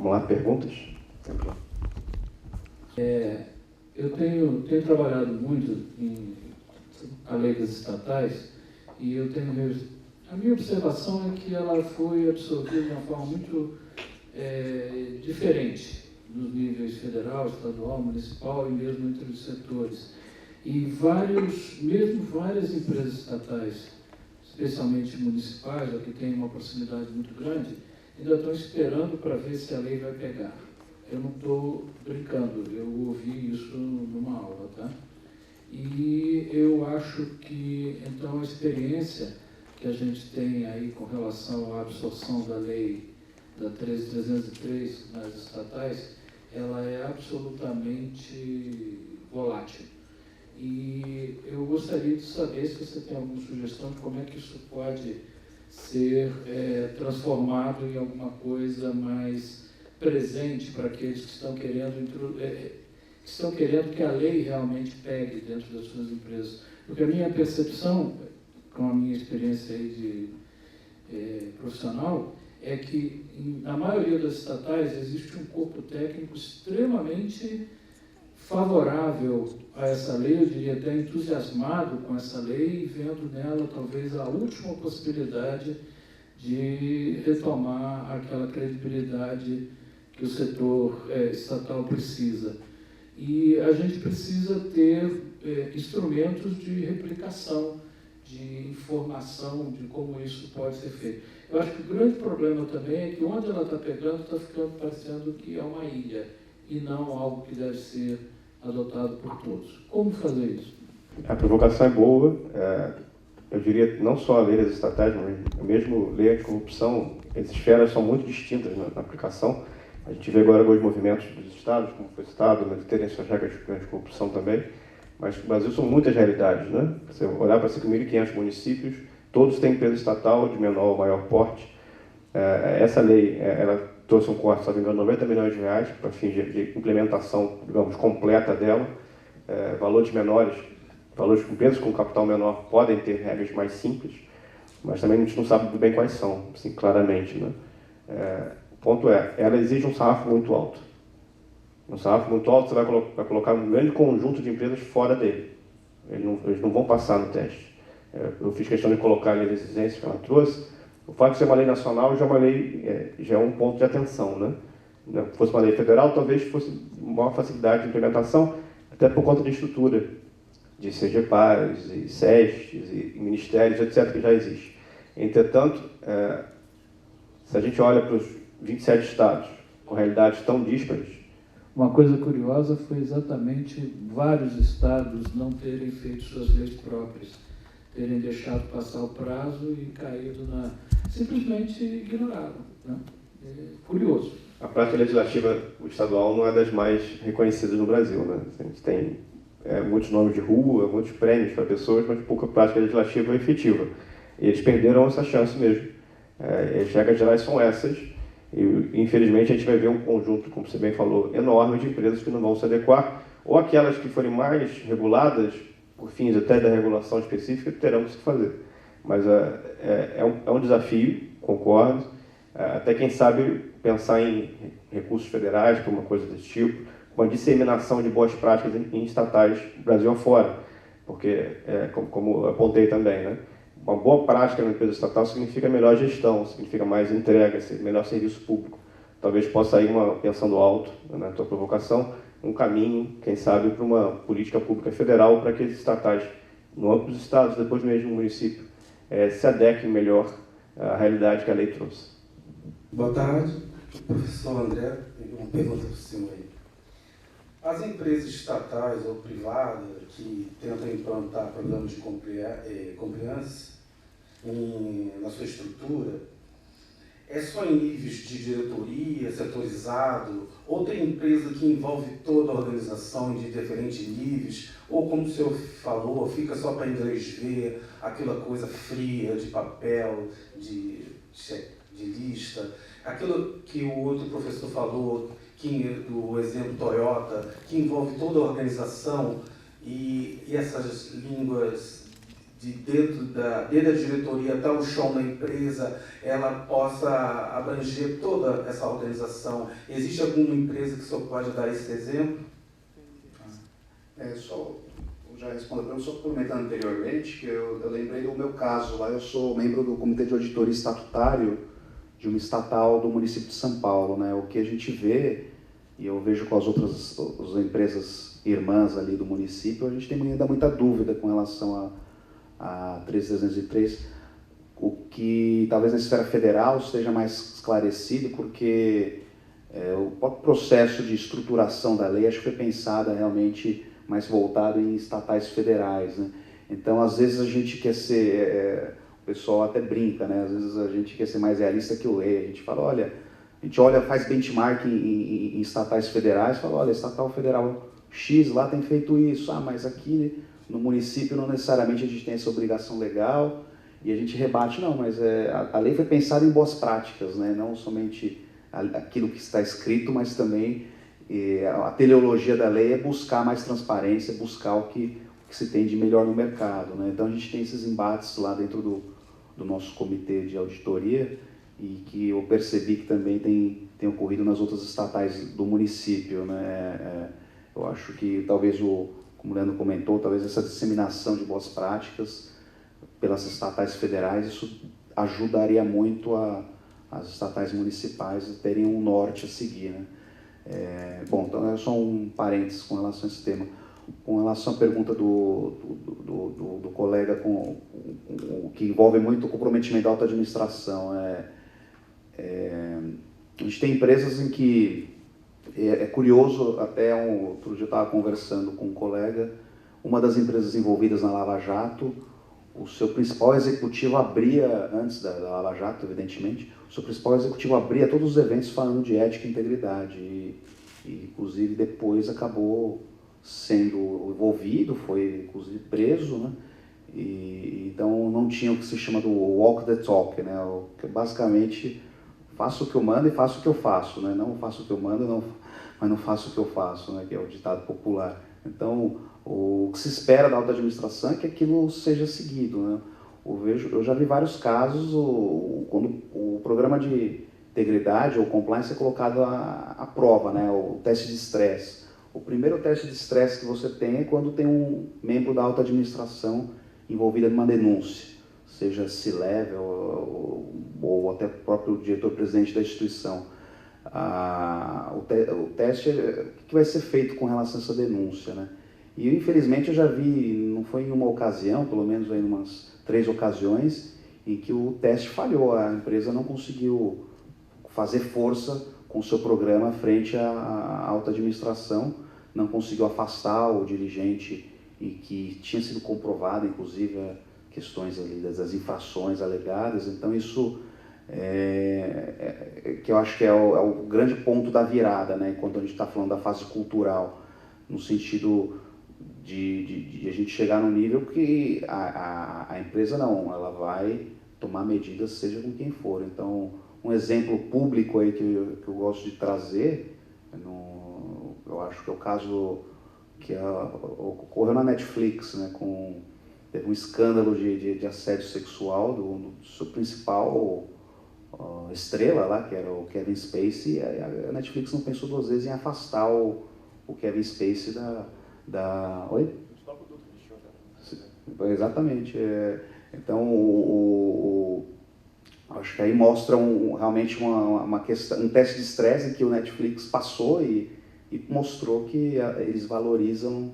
Vamos lá, perguntas? Eu tenho trabalhado muito em a lei das estatais e eu tenho a minha observação é que ela foi absorvida de uma forma muito diferente nos níveis federal, estadual, municipal e mesmo entre os setores. E várias empresas estatais, especialmente municipais, ou que têm uma proximidade muito grande, ainda estão esperando para ver se a lei vai pegar. Eu não estou brincando, eu ouvi isso numa aula, tá? E eu acho que, então, a experiência que a gente tem aí com relação à absorção da lei da 13.303 nas estatais, ela é absolutamente volátil. E eu gostaria de saber se você tem alguma sugestão de como é que isso pode ser transformado em alguma coisa mais presente para aqueles que estão querendo que a lei realmente pegue dentro das suas empresas. Porque a minha percepção, com a minha experiência aí de profissional, é que na maioria das estatais existe um corpo técnico extremamente favorável a essa lei, eu diria até entusiasmado com essa lei e vendo nela talvez a última possibilidade de retomar aquela credibilidade que o setor estatal precisa. E a gente precisa ter instrumentos de replicação, de informação, de como isso pode ser feito. Eu acho que o grande problema também é que onde ela está pegando, está ficando parecendo que é uma ilha, e não algo que deve ser adotado por todos. Como fazer isso? A provocação é boa. Eu diria não só a lei das estatais, mas mesmo lei anticorrupção, as esferas são muito distintas na aplicação. A gente vê agora alguns movimentos dos estados, como foi citado, mas terem suas regras de anticorrupção também. Mas no Brasil são muitas realidades, né? Você olhar para 5.500 municípios, todos têm empresa estatal de menor ou maior porte. Essa lei, ela trouxe um corte, se não me engano, 90 milhões de reais para fins de implementação, digamos, completa dela. Valores menores, valores de empresas com capital menor podem ter regras mais simples, mas também a gente não sabe muito bem quais são, assim, claramente, né? O ponto ela exige um sarrafo muito alto. Um sarrafo muito alto, você vai colocar um grande conjunto de empresas fora dele. Eles não vão passar no teste. Eu fiz questão de colocar ali as exigências que ela trouxe. O fato de ser uma lei nacional já é um ponto de atenção, né? Se fosse uma lei federal, talvez fosse maior facilidade de implementação, até por conta de estrutura, de CGPARs, e SESTs, e ministérios, etc., que já existe. Entretanto, se a gente olha para os 27 estados, com realidades tão díspares. Uma coisa curiosa foi exatamente vários estados não terem feito suas leis próprias, terem deixado passar o prazo e caído simplesmente ignoraram, né? Curioso. A prática legislativa estadual não é das mais reconhecidas no Brasil, né? A gente tem muitos nomes de rua, muitos prêmios para pessoas, mas pouca prática legislativa efetiva. E eles perderam essa chance mesmo. As regras gerais são essas, e infelizmente a gente vai ver um conjunto, como você bem falou, enorme de empresas que não vão se adequar, ou aquelas que forem mais reguladas, por fins até da regulação específica, terão que se fazer. Mas é um desafio, concordo, até quem sabe pensar em recursos federais, para uma coisa desse tipo, uma disseminação de boas práticas em estatais Brasil afora, porque, como apontei também, né? Uma boa prática na empresa estatal significa melhor gestão, significa mais entrega, melhor serviço público. Talvez possa ir, pensando alto na tua provocação, um caminho, quem sabe, para uma política pública federal para que as estatais, no âmbito dos estados, depois mesmo no município, se adequem melhor à realidade que a lei trouxe. Boa tarde, professor André. Uma pergunta para o senhor aí. As empresas estatais ou privadas que tentam implantar programas de compliance na sua estrutura, é só em níveis de diretoria, setorizado, ou tem empresa que envolve toda a organização de diferentes níveis, ou como o senhor falou, fica só para inglês ver, aquela coisa fria de papel, de lista, aquilo que o outro professor falou, do exemplo Toyota, que envolve toda a organização e essas línguas desde a diretoria até o chão da empresa, ela possa abranger toda essa organização? Existe alguma empresa que o senhor pode dar esse exemplo? Eu já respondi para o senhor comentando anteriormente, que eu lembrei do meu caso. Lá eu sou membro do Comitê de Auditoria Estatutário de uma estatal do município de São Paulo, né? O que a gente vê, e eu vejo com as outras as empresas irmãs ali do município, a gente tem ainda muita dúvida com relação a 13303, o que talvez na esfera federal esteja mais esclarecido, porque o próprio processo de estruturação da lei acho que foi pensada realmente mais voltado em estatais federais, né? Então, às vezes a gente quer ser, o pessoal até brinca, né? Às vezes a gente quer ser mais realista que o lei. A gente fala, olha, a gente olha, faz benchmark em estatais federais, fala, olha, estatal federal X lá tem feito isso, mas aqui no município não necessariamente a gente tem essa obrigação legal, e a gente rebate, não, mas a lei foi pensada em boas práticas, né? Não somente aquilo que está escrito, mas também a teleologia da lei é buscar mais transparência, buscar o que se tem de melhor no mercado, né? Então a gente tem esses embates lá dentro do nosso comitê de auditoria, e que eu percebi que também tem ocorrido nas outras estatais do município, né? Eu acho que talvez, como o Leandro comentou, talvez essa disseminação de boas práticas pelas estatais federais, isso ajudaria muito as estatais municipais terem um norte a seguir, né? Bom, então é só um parênteses com relação a esse tema. Com relação à pergunta do colega, que envolve muito o comprometimento da alta administração, a gente tem empresas em que é curioso, até outro dia eu estava conversando com um colega, uma das empresas envolvidas na Lava Jato, o seu principal executivo abria, antes da Lava Jato, evidentemente, o seu principal executivo abria todos os eventos falando de ética e integridade, e inclusive depois acabou sendo envolvido, foi inclusive preso, né? Então não tinha o que se chama do walk the talk, né? Que basicamente faço o que eu mando e faço o que eu faço, né? Não faço o que eu mando, mas não faço o que eu faço, né? Que é o ditado popular. Então, o que se espera da alta administração é que aquilo seja seguido, né? Eu já vi vários casos quando o programa de integridade ou compliance é colocado à prova, né? O teste de estresse. O primeiro teste de estresse que você tem é quando tem um membro da alta administração envolvido numa denúncia, seja C-level ou até o próprio diretor-presidente da instituição. O teste, o que vai ser feito com relação a essa denúncia, né? E infelizmente eu já vi, não foi em uma ocasião, pelo menos em umas 3 ocasiões, em que o teste falhou, a empresa não conseguiu fazer força com o seu programa frente à alta administração, não conseguiu afastar o dirigente, e que tinha sido comprovado, inclusive, questões ali das infrações alegadas. Então isso que eu acho que é o grande ponto da virada, né? Enquanto a gente está falando da fase cultural, no sentido de a gente chegar no nível que a empresa não, ela vai tomar medidas, seja com quem for. Então, um exemplo público aí que eu gosto de trazer, eu acho que é o caso que ocorreu na Netflix, né? Teve um escândalo de assédio sexual do seu principal estrela lá, que era o Kevin Spacey, e a Netflix não pensou 2 vezes em afastar o Kevin Spacey da... Oi? Exatamente. Então, acho que aí mostra realmente uma questão, um teste de estresse que o Netflix passou e mostrou que eles valorizam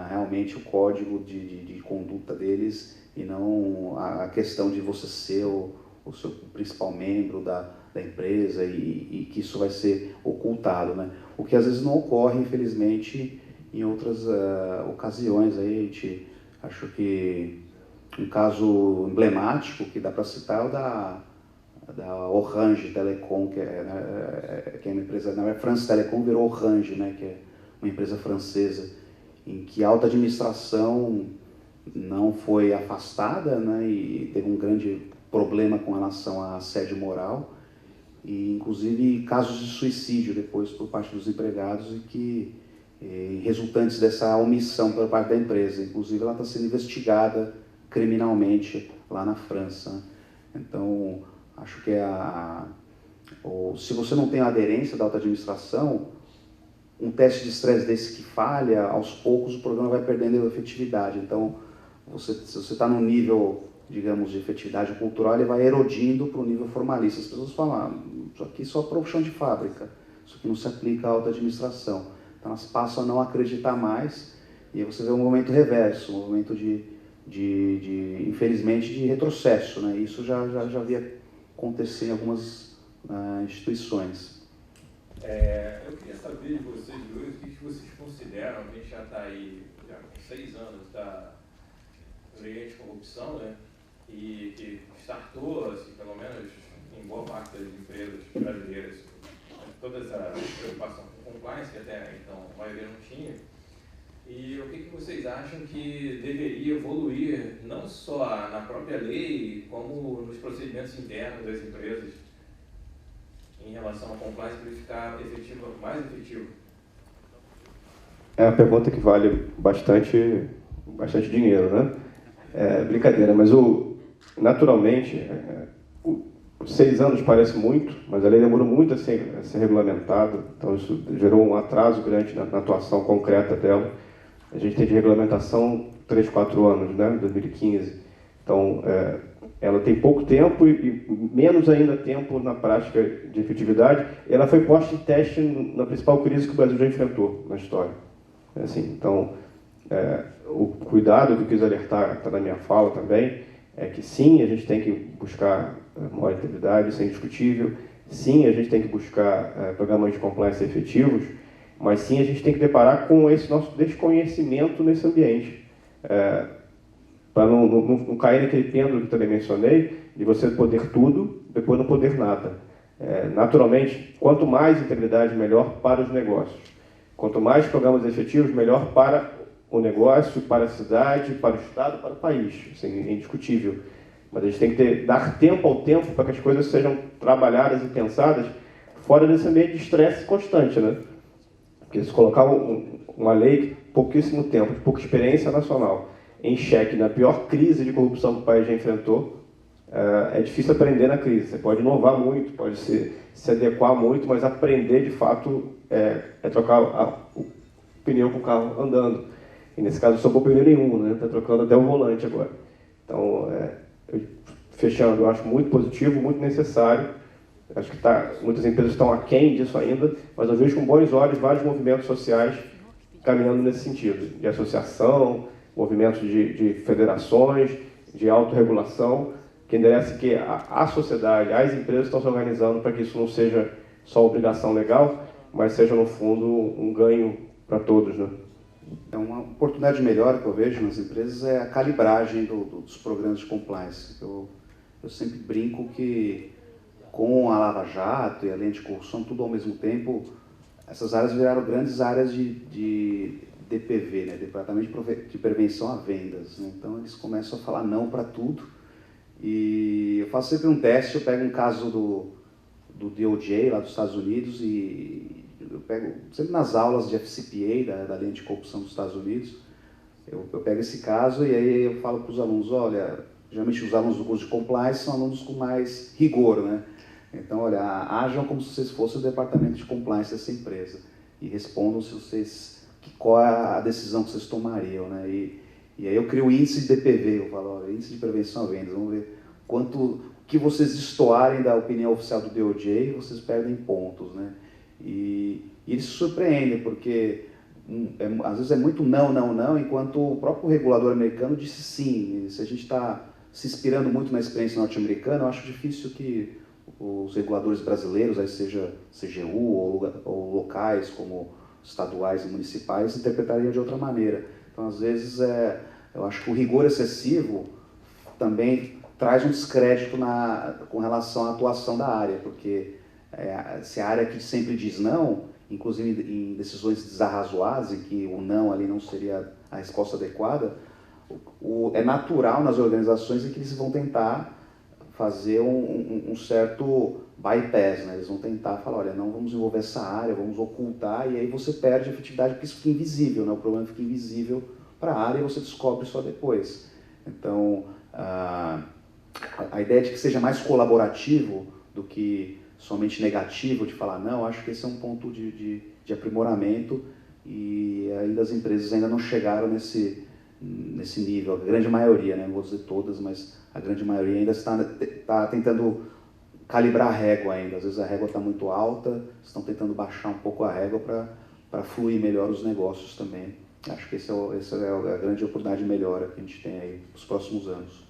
realmente o código de conduta deles, e não a questão de você ser o seu principal membro da empresa, e que isso vai ser ocultado, né? O que às vezes não ocorre, infelizmente, em outras ocasiões. Aí acho que um caso emblemático que dá para citar é o da Orange Telecom, que é uma empresa, não é France Telecom, virou Orange, né? Que é uma empresa francesa, em que a alta administração não foi afastada, né? E teve um grande problema com relação a assédio moral, e inclusive casos de suicídio depois por parte dos empregados, e que resultantes dessa omissão por parte da empresa. Inclusive ela está sendo investigada criminalmente lá na França, né? Então, acho que se você não tem a aderência da alta administração, um teste de estresse desse que falha, aos poucos o programa vai perdendo efetividade. Então, se você está num nível, digamos, de efetividade cultural, ele vai erodindo para o nível formalista. As pessoas falam, isso aqui é só para o chão de fábrica, isso aqui não se aplica à alta administração. Então, elas passam a não acreditar mais, e aí você vê um movimento reverso, um movimento infelizmente, de retrocesso, né? Isso já havia acontecer em algumas instituições. Eu queria saber de vocês dois o que vocês consideram, a gente já está aí já com 6 anos da lei anticorrupção, né? E que startou, assim, pelo menos em boa parte das empresas brasileiras, toda essa preocupação com compliance, que até então a maioria não tinha. E o que vocês acham que deveria evoluir, não só na própria lei, como nos procedimentos internos das empresas, em relação ao compliance, para ele ficar mais efetivo? É uma pergunta que vale bastante dinheiro, né? Brincadeira, mas naturalmente, 6 anos parece muito, mas a lei demorou muito a ser regulamentada, então isso gerou um atraso grande na atuação concreta dela. A gente tem de regulamentação 3, 4 anos, né? 2015. Então, ela tem pouco tempo e menos ainda tempo na prática de efetividade. Ela foi posta em teste na principal crise que o Brasil já enfrentou na história. Assim, então, o cuidado que eu quis alertar, está na minha fala também, é que sim, a gente tem que buscar maior integridade, isso é indiscutível. Sim, a gente tem que buscar programas de compliance efetivos, mas sim a gente tem que deparar com esse nosso desconhecimento nesse ambiente. Para não cair naquele pêndulo que também mencionei, de você poder tudo, depois não poder nada. Naturalmente, quanto mais integridade, melhor para os negócios. Quanto mais programas efetivos, melhor para o negócio, para a cidade, para o Estado, para o país. Isso é indiscutível. Mas a gente tem que dar tempo ao tempo para que as coisas sejam trabalhadas e pensadas fora desse ambiente de estresse constante, né? Porque se colocar uma lei, pouquíssimo tempo, de pouca experiência nacional, em xeque na pior crise de corrupção que o país já enfrentou, é difícil aprender na crise. Você pode inovar muito, pode se adequar muito, mas aprender, de fato, é trocar o pneu com o carro andando. E nesse caso, não sobrou pneu nenhum, né? Está trocando até o volante agora. Então, fechando, eu acho muito positivo, muito necessário. Acho que muitas empresas estão aquém disso ainda, mas eu vejo com bons olhos vários movimentos sociais caminhando nesse sentido, de associação, movimentos de federações, de autorregulação, que endereça que a sociedade, as empresas estão se organizando para que isso não seja só obrigação legal, mas seja, no fundo, um ganho para todos, né? Uma oportunidade de melhora que eu vejo nas empresas é a calibragem dos programas de compliance. Eu sempre brinco que, com a Lava Jato e a lei de corrupção, tudo ao mesmo tempo, essas áreas viraram grandes áreas de DPV, né? Departamento de Prevenção a Vendas, né? Então eles começam a falar não para tudo. E eu faço sempre um teste, eu pego um caso do DOJ lá dos Estados Unidos e eu pego, sempre nas aulas de FCPA, da lei de corrupção dos Estados Unidos, eu pego esse caso e aí eu falo para os alunos, olha, geralmente os alunos do curso de compliance são alunos com mais rigor, né? Então, olha, ajam como se vocês fossem o departamento de compliance dessa empresa e respondam qual é a decisão que vocês tomariam, né? E aí eu crio o índice de DPV, eu falo, olha, índice de prevenção a vendas, vamos ver quanto que vocês destoarem da opinião oficial do DOJ, vocês perdem pontos, né? E eles se surpreendem, porque às vezes é muito não, enquanto o próprio regulador americano disse sim. E se a gente está se inspirando muito na experiência norte-americana, eu acho difícil que os reguladores brasileiros, aí seja CGU ou locais, como estaduais e municipais, interpretariam de outra maneira. Então, às vezes, eu acho que o rigor excessivo também traz um descrédito com relação à atuação da área, porque se a área que sempre diz não, inclusive em decisões desarrazoadas, em que o não ali não seria a resposta adequada, é natural nas organizações em que eles vão tentar fazer um certo bypass, né? Eles vão tentar falar, olha, não vamos envolver essa área, vamos ocultar, e aí você perde a efetividade porque isso fica invisível, né? O problema fica invisível para a área e você descobre só depois. Então, a ideia de que seja mais colaborativo do que somente negativo, de falar não, acho que esse é um ponto de aprimoramento e ainda as empresas ainda não chegaram nesse nível, a grande maioria, né? Não vou dizer todas, mas a grande maioria ainda está tentando calibrar a régua ainda. Às vezes a régua está muito alta, estão tentando baixar um pouco a régua para fluir melhor os negócios também. Acho que essa é a grande oportunidade de melhora que a gente tem aí nos próximos anos.